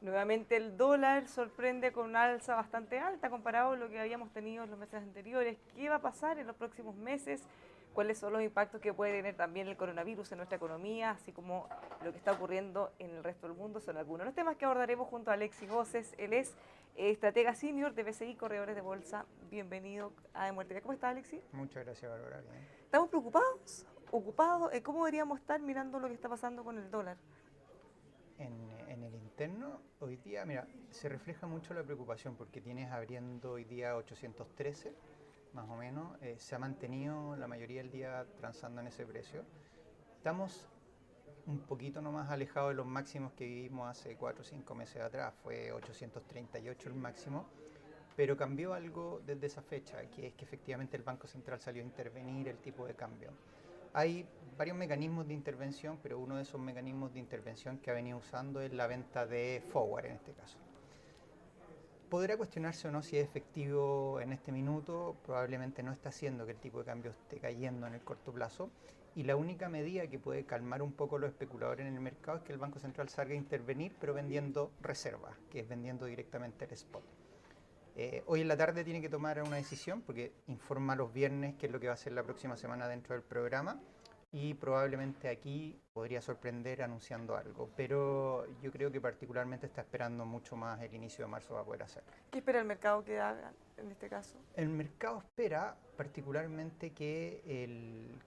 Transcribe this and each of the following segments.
Nuevamente el dólar sorprende con una alza bastante alta comparado a lo que habíamos tenido en los meses anteriores. ¿Qué va a pasar en los próximos meses? ¿Cuáles son los impactos que puede tener también el coronavirus en nuestra economía, así como lo que está ocurriendo en el resto del mundo? Son algunos de los temas que abordaremos junto a Alexis Goces. Él es estratega senior de BCI Corredores de Bolsa. Bienvenido a De Muerte. ¿Cómo está, Alexis? Muchas gracias, Bárbara. Bien. ¿Estamos preocupados? ¿Ocupados? ¿Cómo deberíamos estar mirando lo que está pasando con el dólar? En el interno, hoy día, mira, se refleja mucho la preocupación porque tienes abriendo hoy día 813, más o menos. Se ha mantenido la mayoría del día transando en ese precio. Estamos un poquito nomás alejados de los máximos que vivimos hace 4 o 5 meses atrás. Fue 838 el máximo. Pero cambió algo desde esa fecha, que es que efectivamente el Banco Central salió a intervenir el tipo de cambio. Hay varios mecanismos de intervención, pero uno de esos mecanismos de intervención que ha venido usando es la venta de forward en este caso. Podrá cuestionarse o no si es efectivo en este minuto, probablemente no está haciendo que el tipo de cambio esté cayendo en el corto plazo, y la única medida que puede calmar un poco a los especuladores en el mercado es que el Banco Central salga a intervenir, pero vendiendo reservas, que es vendiendo directamente el spot. Hoy en la tarde tiene que tomar una decisión porque informa los viernes qué es lo que va a hacer la próxima semana dentro del programa y probablemente aquí podría sorprender anunciando algo, pero yo creo que particularmente está esperando mucho más el inicio de marzo para poder hacerlo. ¿Qué espera el mercado que haga en este caso? El mercado espera particularmente que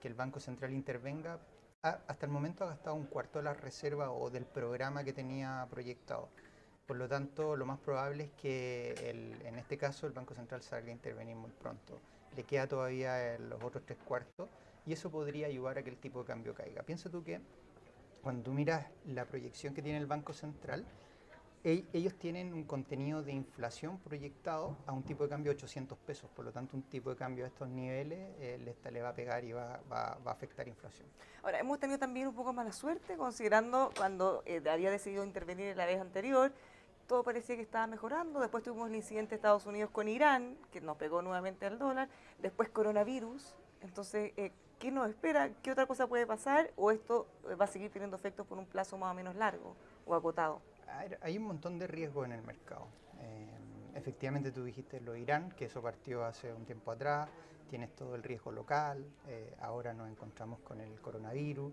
el Banco Central intervenga. Hasta el momento ha gastado un cuarto de la reserva o del programa que tenía proyectado. Por lo tanto, lo más probable es que en este caso el Banco Central salga a intervenir muy pronto. Le queda todavía los otros tres cuartos y eso podría ayudar a que el tipo de cambio caiga. Piensa tú que cuando tú miras la proyección que tiene el Banco Central, ellos tienen un contenido de inflación proyectado a un tipo de cambio de 800 pesos. Por lo tanto, un tipo de cambio a estos niveles le va a pegar y va a afectar inflación. Ahora, hemos tenido también un poco mala suerte, considerando cuando había decidido intervenir la vez anterior, todo parecía que estaba mejorando. Después tuvimos el incidente de Estados Unidos con Irán, que nos pegó nuevamente al dólar. Después coronavirus. Entonces, ¿qué nos espera? ¿Qué otra cosa puede pasar? ¿O esto va a seguir teniendo efectos por un plazo más o menos largo o acotado? Hay un montón de riesgos en el mercado. Efectivamente, tú dijiste lo de Irán, que eso partió hace un tiempo atrás. Tienes todo el riesgo local. Ahora nos encontramos con el coronavirus.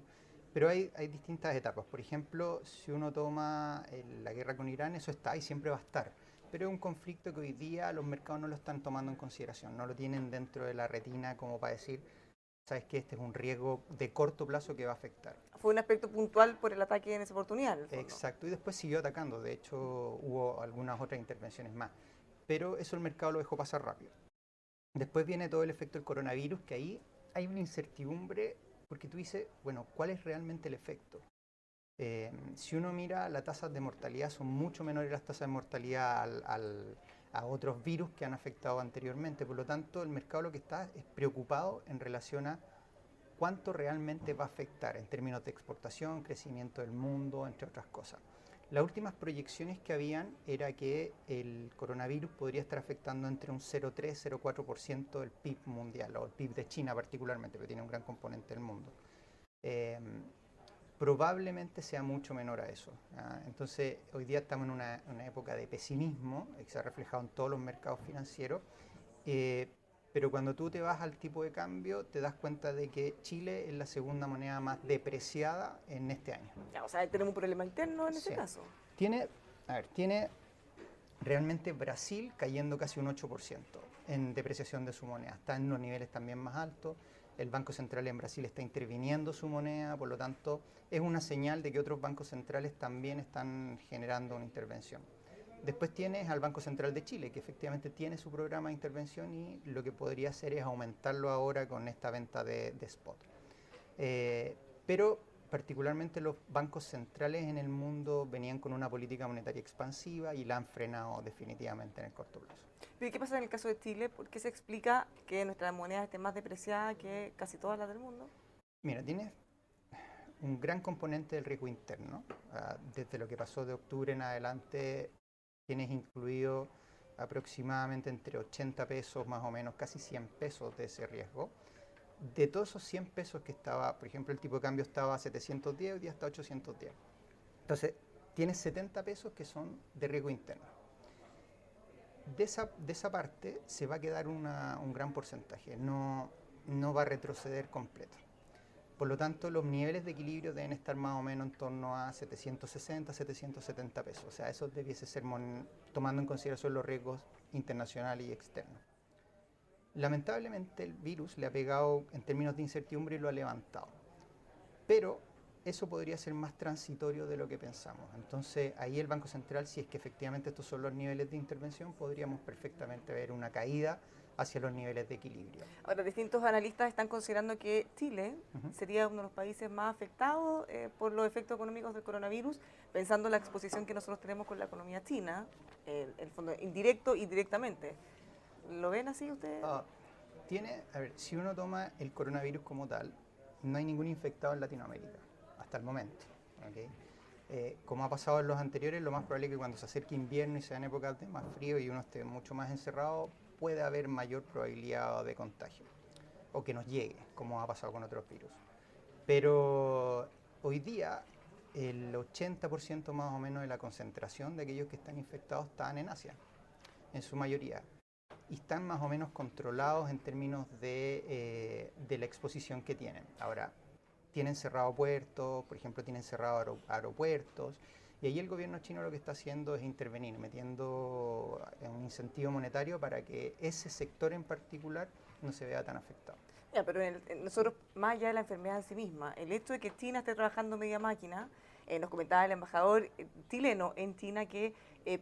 Pero hay distintas etapas. Por ejemplo, si uno toma la guerra con Irán, eso está y siempre va a estar. Pero es un conflicto que hoy día los mercados no lo están tomando en consideración. No lo tienen dentro de la retina como para decir, sabes que este es un riesgo de corto plazo que va a afectar. Fue un aspecto puntual por el ataque en esa oportunidad, en el fondo. Exacto, y después siguió atacando. De hecho, hubo algunas otras intervenciones más. Pero eso el mercado lo dejó pasar rápido. Después viene todo el efecto del coronavirus, que ahí hay una incertidumbre, porque tú dices, bueno, ¿cuál es realmente el efecto? Si uno mira, las tasas de mortalidad son mucho menores las tasas de mortalidad a otros virus que han afectado anteriormente. Por lo tanto, el mercado lo que está es preocupado en relación a cuánto realmente va a afectar en términos de exportación, crecimiento del mundo, entre otras cosas. Las últimas proyecciones que habían era que el coronavirus podría estar afectando entre un 0,3-0,4% del PIB mundial, o el PIB de China particularmente, que tiene un gran componente del mundo. Eh, Probablemente sea mucho menor a eso. Entonces, hoy día estamos en una época de pesimismo, que se ha reflejado en todos los mercados financieros, eh, pero cuando tú te vas al tipo de cambio, te das cuenta de que Chile es la segunda moneda más depreciada en este año. Ya, o sea, tenemos un problema interno en ese Sí. caso. Tiene, tiene realmente Brasil cayendo casi un 8% en depreciación de su moneda. Está en unos niveles también más altos. El Banco Central en Brasil está interviniendo su moneda, por lo tanto, es una señal de que otros bancos centrales también están generando una intervención. Después tienes al Banco Central de Chile, que efectivamente tiene su programa de intervención y lo que podría hacer es aumentarlo ahora con esta venta de spot. Eh, pero particularmente los bancos centrales en el mundo venían con una política monetaria expansiva y la han frenado definitivamente en el corto plazo. ¿Y qué pasa en el caso de Chile? ¿Por qué se explica que nuestra moneda esté más depreciada que casi todas las del mundo? Mira, tienes un gran componente del riesgo interno. Desde lo que pasó de octubre en adelante, tienes incluido aproximadamente entre 80 pesos, más o menos, casi 100 pesos de ese riesgo. De todos esos 100 pesos que estaba, por ejemplo, el tipo de cambio estaba a 710, hoy día está a 810. Entonces, tienes 70 pesos que son de riesgo interno. De esa parte se va a quedar un gran porcentaje, no va a retroceder completo. Por lo tanto, los niveles de equilibrio deben estar más o menos en torno a 760, 770 pesos. O sea, eso debiese ser tomando en consideración los riesgos internacionales y externos. Lamentablemente, el virus le ha pegado en términos de incertidumbre y lo ha levantado. Pero eso podría ser más transitorio de lo que pensamos. Entonces, ahí el Banco Central, si es que efectivamente estos son los niveles de intervención, podríamos perfectamente ver una caída hacia los niveles de equilibrio. Ahora, distintos analistas están considerando que Chile sería uno de los países más afectados por los efectos económicos del coronavirus, pensando en la exposición que nosotros tenemos con la economía china, el fondo indirecto y directamente. ¿Lo ven así ustedes? A ver, si uno toma el coronavirus como tal, no hay ningún infectado en Latinoamérica, hasta el momento. ¿Okay? Como ha pasado en los anteriores, lo más probable es que cuando se acerque invierno y sean épocas de más frío y uno esté mucho más encerrado, puede haber mayor probabilidad de contagio o que nos llegue, como ha pasado con otros virus. Pero hoy día el 80% más o menos de la concentración de aquellos que están infectados están en Asia, en su mayoría, y están más o menos controlados en términos de la exposición que tienen. Ahora, tienen cerrado puertos, por ejemplo, tienen cerrado aeropuertos, y ahí el gobierno chino lo que está haciendo es intervenir, metiendo un incentivo monetario para que ese sector en particular no se vea tan afectado. Ya, pero nosotros, más allá de la enfermedad en sí misma, el hecho de que China esté trabajando media máquina, nos comentaba el embajador chileno en China que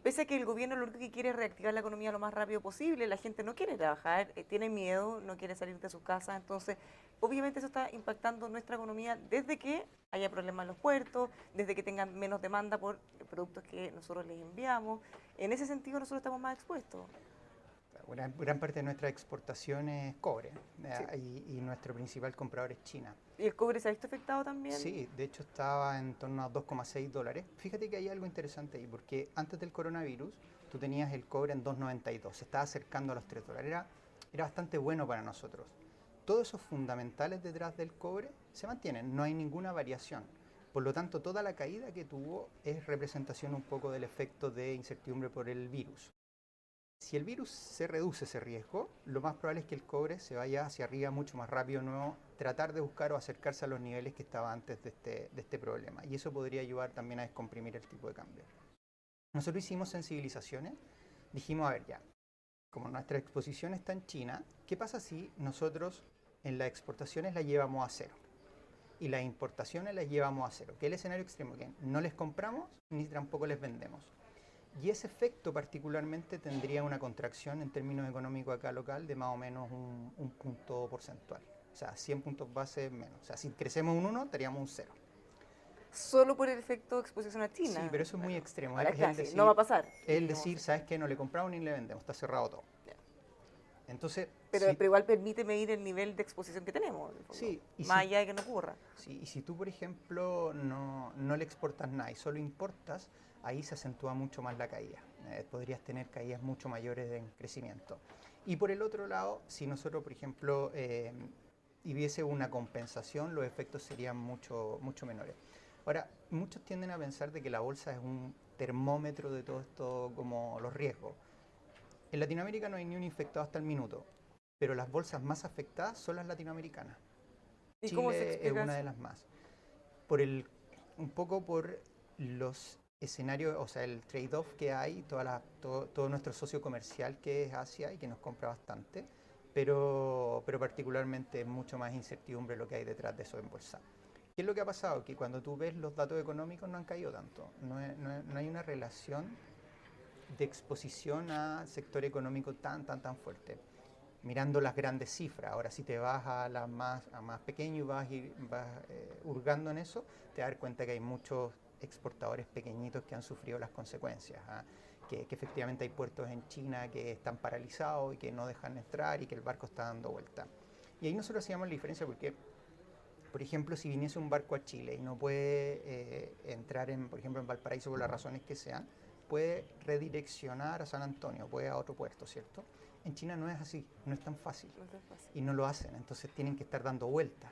pese a que el gobierno lo único que quiere es reactivar la economía lo más rápido posible, la gente no quiere trabajar, tiene miedo, no quiere salir de sus casas, entonces obviamente eso está impactando nuestra economía desde que haya problemas en los puertos, desde que tengan menos demanda por productos que nosotros les enviamos. En ese sentido nosotros estamos más expuestos. Gran parte de nuestra exportación es cobre, Sí. y nuestro principal comprador es China. ¿Y el cobre se ha visto afectado también? Sí, de hecho estaba en torno a $2,6. Fíjate que hay algo interesante ahí, porque antes del coronavirus tú tenías el cobre en 2,92, se estaba acercando a los $3. Era bastante bueno para nosotros. Todos esos fundamentales detrás del cobre se mantienen, no hay ninguna variación. Por lo tanto, toda la caída que tuvo es representación un poco del efecto de incertidumbre por el virus. Si el virus se reduce ese riesgo, lo más probable es que el cobre se vaya hacia arriba mucho más rápido, no tratar de buscar o acercarse a los niveles que estaba antes de este problema. Y eso podría ayudar también a descomprimir el tipo de cambio. Nosotros hicimos sensibilizaciones, dijimos, a ver ya, como nuestra exposición está en China, ¿qué pasa si nosotros en las exportaciones las llevamos a cero? Y las importaciones las llevamos a cero, que es el escenario extremo, que no les compramos ni tampoco les vendemos. Y ese efecto particularmente tendría una contracción en términos económicos acá local de más o menos un punto porcentual. O sea, 100 puntos base menos. O sea, si crecemos un 1, estaríamos un 0. Solo por el efecto de exposición a China. Sí, pero eso es muy extremo. Ahora, Es claro, el decir, no va a pasar. el decir, ¿sabes qué? No le compramos ni le vendemos, está cerrado todo. Entonces, pero igual permite medir el nivel de exposición que tenemos, sí, más allá de que no ocurra. Sí, y si tú, por ejemplo, no le exportas nada y solo importas, ahí se acentúa mucho más la caída. Podrías tener caídas mucho mayores en crecimiento. Y por el otro lado, si nosotros, por ejemplo, hubiese una compensación, los efectos serían mucho menores. Ahora, muchos tienden a pensar de que la bolsa es un termómetro de todo esto, como los riesgos. En Latinoamérica no hay ni un infectado hasta el minuto, pero las bolsas más afectadas son las latinoamericanas. ¿Y Chile cómo se explica es una eso? de las más. Un poco por los escenarios, o sea, el trade-off que hay, todo nuestro socio comercial que es Asia y que nos compra bastante, pero particularmente es mucho más incertidumbre lo que hay detrás de eso en bolsa. ¿Qué es lo que ha pasado? Que cuando tú ves los datos económicos no han caído tanto, no hay una relación de exposición a sector económico tan fuerte. Mirando las grandes cifras, ahora si te vas a las más pequeño y vas hurgando en eso, te das cuenta que hay muchos exportadores pequeñitos que han sufrido las consecuencias, que efectivamente hay puertos en China que están paralizados y que no dejan entrar y que el barco está dando vuelta. Y ahí nosotros hacíamos la diferencia porque, por ejemplo, si viniese un barco a Chile y no puede entrar, por ejemplo, en Valparaíso por las razones que sean, puede redireccionar a San Antonio, puede a otro puerto, ¿cierto? En China no es así, no es tan fácil. No es fácil. Y no lo hacen, entonces tienen que estar dando vueltas.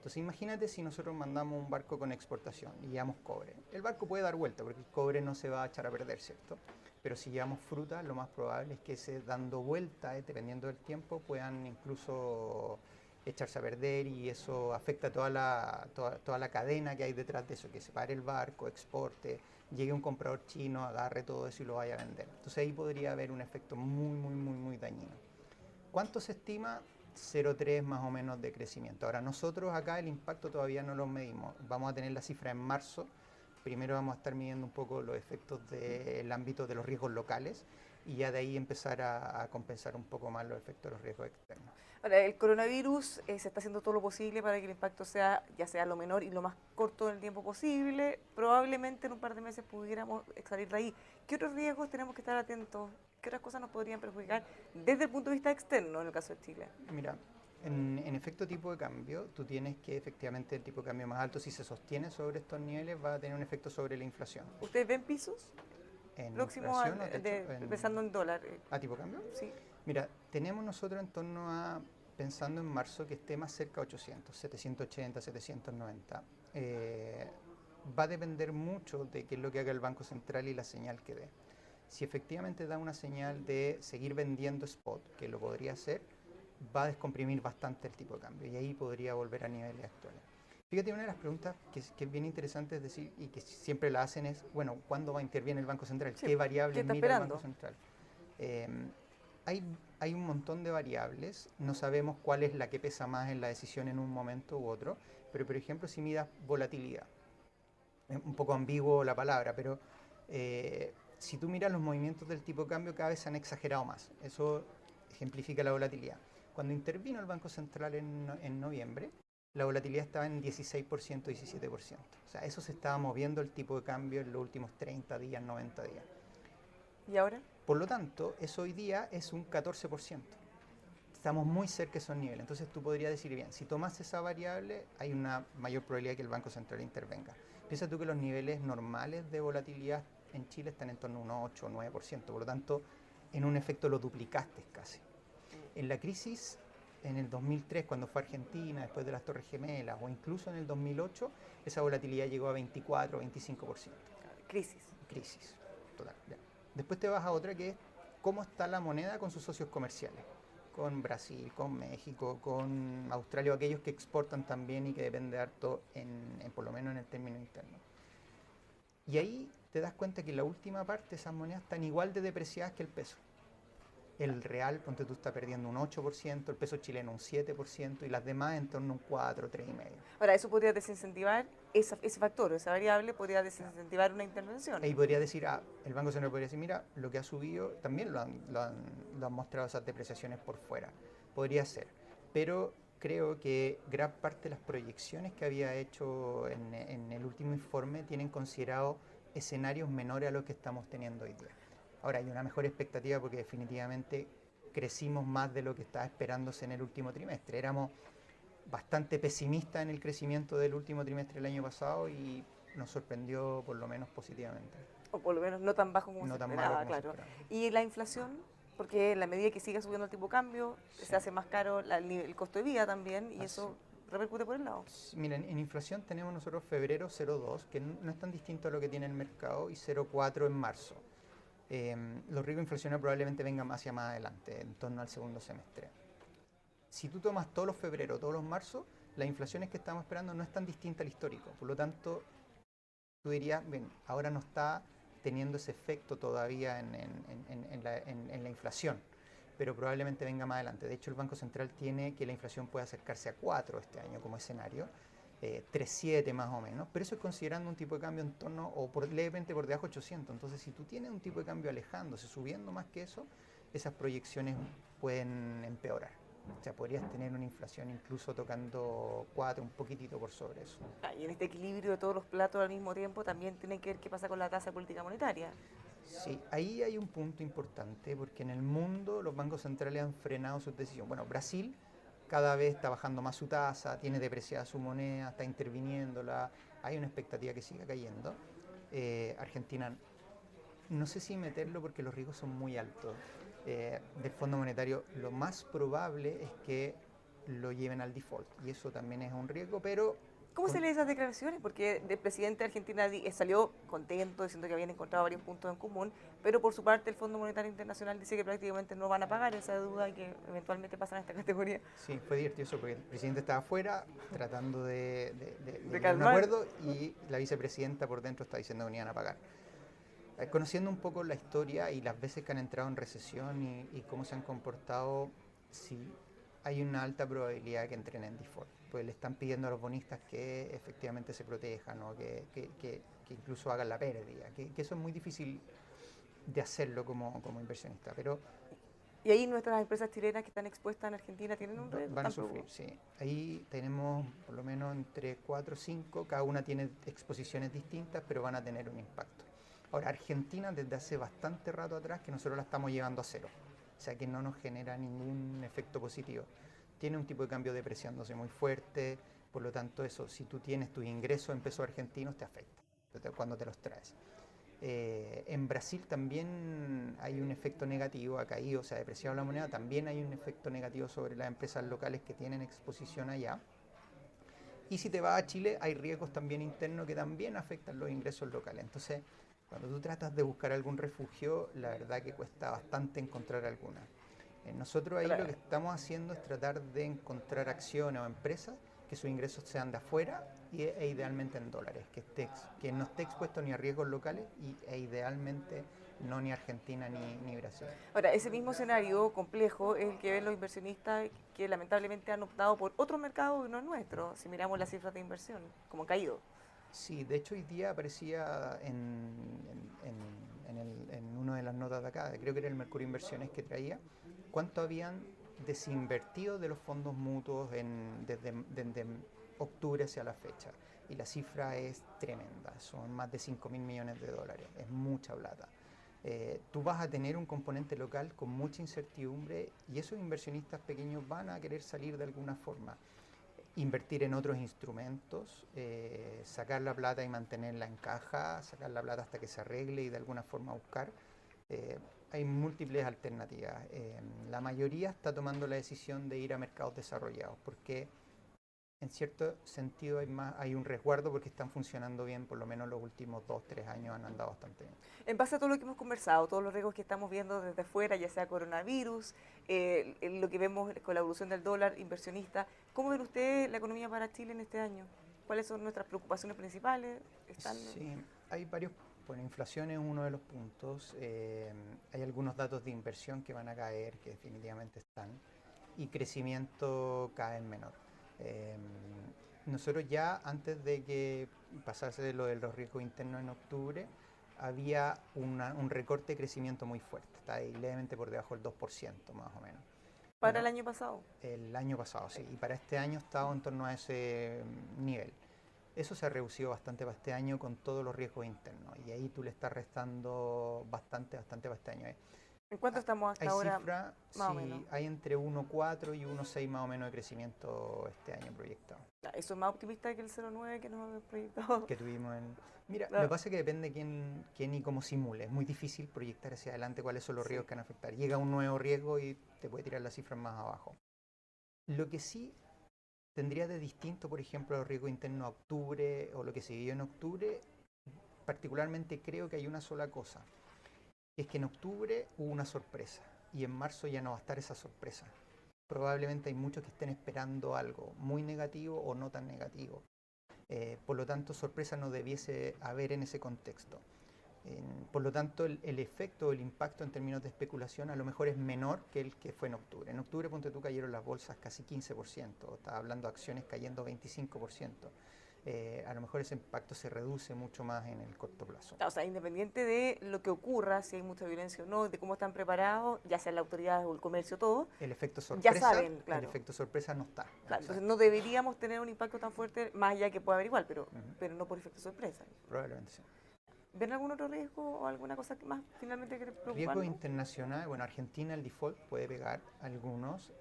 Entonces imagínate si nosotros mandamos un barco con exportación y llevamos cobre. El barco puede dar vuelta porque el cobre no se va a echar a perder, ¿cierto? Pero si llevamos fruta, lo más probable es que dando vuelta, dependiendo del tiempo, puedan incluso echarse a perder y eso afecta toda la cadena que hay detrás de eso, que se pare el barco, exporte, llegue un comprador chino, agarre todo eso y lo vaya a vender. Entonces ahí podría haber un efecto muy dañino. ¿Cuánto se estima? 0,3 más o menos de crecimiento. Ahora nosotros acá el impacto todavía no lo medimos. Vamos a tener la cifra en marzo. Primero vamos a estar midiendo un poco los efectos del ámbito de los riesgos locales y ya de ahí empezar a compensar un poco más los efectos de los riesgos externos. Ahora, el coronavirus se está haciendo todo lo posible para que el impacto sea ya sea lo menor y lo más corto en el tiempo posible. Probablemente en un par de meses pudiéramos salir de ahí. ¿Qué otros riesgos tenemos que estar atentos? ¿Qué otras cosas nos podrían perjudicar desde el punto de vista externo en el caso de Chile? Mira, en efecto tipo de cambio, tú tienes que efectivamente el tipo de cambio más alto, si se sostiene sobre estos niveles, va a tener un efecto sobre la inflación. ¿Ustedes ven pisos ¿En próximos inflación o techo? pensando en dólar? ¿A tipo de cambio? Sí. Mira, tenemos nosotros en torno a, pensando en marzo, que esté más cerca de 800, 780, 790. Va a depender mucho de qué es lo que haga el Banco Central y la señal que dé. Si efectivamente da una señal de seguir vendiendo spot, que lo podría hacer, va a descomprimir bastante el tipo de cambio y ahí podría volver a niveles actuales. Fíjate, una de las preguntas que es bien interesante es decir, y que siempre la hacen es, bueno, ¿cuándo va a intervenir el Banco Central? Sí, ¿Qué variables mira esperando? el Banco Central? Eh, hay un montón de variables, no sabemos cuál es la que pesa más en la decisión en un momento u otro, pero por ejemplo si miras volatilidad, es un poco ambiguo la palabra, pero si tú miras los movimientos del tipo de cambio cada vez se han exagerado más, eso ejemplifica la volatilidad. Cuando intervino el Banco Central en noviembre, la volatilidad estaba en 16%, 17%. O sea, eso se estaba moviendo el tipo de cambio en los últimos 30 días, 90 días. ¿Y ahora? Por lo tanto, eso hoy día es un 14%. Estamos muy cerca de esos niveles. Entonces tú podrías decir, bien, si tomas esa variable, hay una mayor probabilidad de que el Banco Central intervenga. Piensa tú que los niveles normales de volatilidad en Chile están en torno a un 8 o 9%. Por lo tanto, en un efecto lo duplicaste casi. En la crisis, en el 2003, cuando fue Argentina, después de las Torres Gemelas, o incluso en el 2008, esa volatilidad llegó a 24 o 25%. Crisis. Crisis, total. Ya. Después te vas a otra que es cómo está la moneda con sus socios comerciales, con Brasil, con México, con Australia, o aquellos que exportan también y que depende harto, por lo menos en el término interno. Y ahí te das cuenta que en la última parte esas monedas están igual de depreciadas que el peso. El real, ponte tú, está perdiendo un 8%, el peso chileno un 7% y las demás en torno a un 4, 3,5%. Ahora, eso podría desincentivar ese factor, esa variable podría desincentivar una intervención. Ahí podría decir, el Banco Central podría decir, mira, lo que ha subido, también lo han mostrado esas depreciaciones por fuera. Podría ser, pero creo que gran parte de las proyecciones que había hecho en el último informe tienen considerado escenarios menores a los que estamos teniendo hoy día. Ahora hay una mejor expectativa porque definitivamente crecimos más de lo que estaba esperándose en el último trimestre. Éramos bastante pesimistas en el crecimiento del último trimestre del año pasado y nos sorprendió por lo menos positivamente. O por lo menos no tan bajo como No se tan esperaba, malo como se claro. esperaba. Y la inflación, porque en la medida que siga subiendo el tipo de cambio, se hace más caro el costo de vida también y eso repercute por el lado. Miren, en inflación tenemos nosotros febrero 0,2, que no es tan distinto a lo que tiene el mercado, y 0,4 en marzo. Los riesgos inflacionarios probablemente vengan hacia más adelante, en torno al segundo semestre. Si tú tomas todos los febreros, todos los marzos, las inflaciones que estamos esperando no es tan distinta al histórico. Por lo tanto, tú dirías, bien, ahora no está teniendo ese efecto todavía en la inflación, pero probablemente venga más adelante. De hecho, el Banco Central tiene que la inflación puede acercarse a 4 este año como escenario, 3,7 más o menos, pero eso es considerando un tipo de cambio en torno o levemente por debajo de 800. Entonces, si tú tienes un tipo de cambio alejándose, subiendo más que eso, esas proyecciones pueden empeorar. O sea, podrías tener una inflación incluso tocando 4, un poquitito por sobre eso. Y en este equilibrio de todos los platos al mismo tiempo también tiene que ver qué pasa con la tasa de política monetaria. Sí, ahí hay un punto importante porque en el mundo los bancos centrales han frenado sus decisiones. Bueno, Brasil cada vez está bajando más su tasa, tiene depreciada su moneda, está interviniéndola, hay una expectativa que siga cayendo. Argentina, no sé si meterlo porque los riesgos son muy altos. Del Fondo Monetario, lo más probable es que lo lleven al default. Y eso también es un riesgo, pero ¿Cómo se lee esas declaraciones? Porque el presidente de Argentina salió contento diciendo que habían encontrado varios puntos en común, pero por su parte el Fondo Monetario Internacional dice que prácticamente no van a pagar esa deuda y que eventualmente pasan a esta categoría. sí, fue divertido eso porque el presidente estaba afuera tratando de De llegar a un calmar. acuerdo y la vicepresidenta por dentro está diciendo que no iban a pagar. Conociendo un poco la historia y las veces que han entrado en recesión y cómo se han comportado, sí hay una alta probabilidad que entren en default. Pues le están pidiendo a los bonistas que efectivamente se protejan o que incluso hagan la pérdida. Que eso es muy difícil de hacerlo como inversionista, pero Y ahí nuestras empresas chilenas que están expuestas en Argentina tienen un riesgo van a tampoco. sufrir, sí. Ahí tenemos por lo menos entre 4 o 5, cada una tiene exposiciones distintas, pero van a tener un impacto. Ahora, Argentina desde hace bastante rato atrás que nosotros la estamos llevando a cero, o sea que no nos genera ningún efecto positivo. Tiene un tipo de cambio depreciándose muy fuerte, por lo tanto eso, si tú tienes tus ingresos en pesos argentinos te afecta cuando te los traes. En Brasil también hay un efecto negativo, ha caído, se ha depreciado la moneda, también hay un efecto negativo sobre las empresas locales que tienen exposición allá. Y si te vas a Chile, hay riesgos también internos que también afectan los ingresos locales. Entonces, cuando tú tratas de buscar algún refugio, la verdad que cuesta bastante encontrar alguna. Nosotros ahí lo que estamos haciendo es tratar de encontrar acciones o empresas que sus ingresos sean de afuera e idealmente en dólares, que no esté expuesto ni a riesgos locales e idealmente no ni Argentina ni Brasil. Ahora, ese mismo escenario complejo es el que ven los inversionistas que lamentablemente han optado por otro mercado que no es nuestro, si miramos las cifras de inversión, como han caído. Sí, de hecho hoy día aparecía en una de las notas de acá, creo que era el Mercurio Inversiones que traía, cuánto habían desinvertido de los fondos mutuos desde octubre hacia la fecha. Y la cifra es tremenda, son más de 5.000 millones de dólares, es mucha plata. Tú vas a tener un componente local con mucha incertidumbre y esos inversionistas pequeños van a querer salir de alguna forma, invertir en otros instrumentos, sacar la plata y mantenerla en caja, sacar la plata hasta que se arregle y de alguna forma buscar. Hay múltiples alternativas. La mayoría está tomando la decisión de ir a mercados desarrollados porque en cierto sentido hay un resguardo porque están funcionando bien, por lo menos los últimos 2 o 3 años han andado bastante bien. En base a todo lo que hemos conversado, todos los riesgos que estamos viendo desde afuera, ya sea coronavirus, lo que vemos con la evolución del dólar inversionista, ¿cómo ven ustedes la economía para Chile en este año? ¿Cuáles son nuestras preocupaciones principales? Sí, hay varios. Bueno, inflación es uno de los puntos. Hay algunos datos de inversión que van a caer, que definitivamente están, y crecimiento cada vez menor. Eh, Nosotros ya antes de que pasase lo de los riesgos internos en octubre, había un recorte de crecimiento muy fuerte, está ahí levemente por debajo del 2% más o menos. Para Bueno, el año pasado. el año pasado, sí, y para este año estaba en torno a ese nivel. Eso se ha reducido bastante para este año con todos los riesgos internos y ahí tú le estás restando bastante para este año. ¿En cuánto estamos hasta Hay ahora? cifras, Más o menos. sí, hay entre 1,4 y 1,6 más o menos de crecimiento este año proyectado. Eso es más optimista que el 0,9 que nos había proyectado. Que tuvimos en... Mira, No. lo que pasa es que depende quién y cómo simule. Es muy difícil proyectar hacia adelante cuáles son los riesgos que van a afectar. Llega un nuevo riesgo y te puede tirar las cifras más abajo. Lo que sí tendría de distinto, por ejemplo, los riesgos internos a octubre o lo que se vivió en octubre, particularmente creo que hay una sola cosa. Es que en octubre hubo una sorpresa y en marzo ya no va a estar esa sorpresa. Probablemente hay muchos que estén esperando algo muy negativo o no tan negativo. Por lo tanto, sorpresa no debiese haber en ese contexto. Por lo tanto, el efecto o el impacto en términos de especulación a lo mejor es menor que el que fue en octubre. En octubre, ponte tú, cayeron las bolsas casi 15%, estaba hablando de acciones cayendo 25%. A lo mejor ese impacto se reduce mucho más en el corto plazo. O sea, independiente de lo que ocurra, si hay mucha violencia o no, de cómo están preparados, ya sea la autoridad o el comercio, todo, El efecto ya sorpresa, saben, claro. el efecto sorpresa no está. Claro, entonces no deberíamos tener un impacto tan fuerte, más allá que pueda haber igual, pero no por efecto sorpresa. Probablemente sí. ¿Ven algún otro riesgo o alguna cosa que más finalmente que preocuparnos? Riesgo internacional, bueno, Argentina el default puede pegar algunos.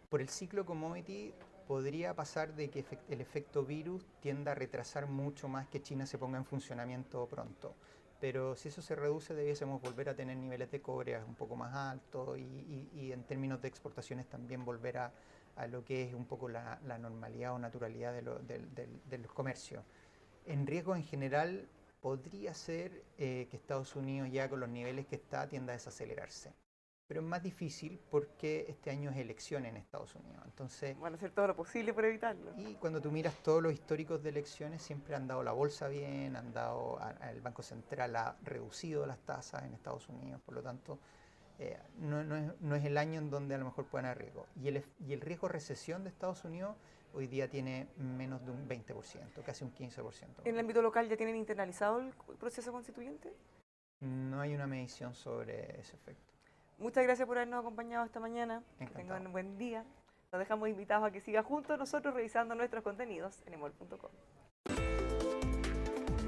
Por el ciclo commodity podría pasar de que el efecto virus tienda a retrasar mucho más que China se ponga en funcionamiento pronto. pero si eso se reduce debiésemos volver a tener niveles de cobre un poco más altos y en términos de exportaciones también volver a lo que es un poco la normalidad o naturalidad de los comercios. En riesgo en general podría ser que Estados Unidos ya con los niveles que está tienda a desacelerarse. Pero es más difícil porque este año es elección en Estados Unidos. Entonces, Van a hacer todo lo posible por evitarlo. y cuando tú miras todos los históricos de elecciones, siempre han dado la bolsa bien, el Banco Central ha reducido las tasas en Estados Unidos, por lo tanto, no es el año en donde a lo mejor puedan haber riesgo. Y el riesgo de recesión de Estados Unidos hoy día tiene menos de un 20%, casi un 15%. ¿En el ámbito local ya tienen internalizado el proceso constituyente? No hay una medición sobre ese efecto. Muchas gracias por habernos acompañado esta mañana. Que Encantado. tengan un buen día. Los dejamos invitados a que sigan juntos nosotros revisando nuestros contenidos en emol.com.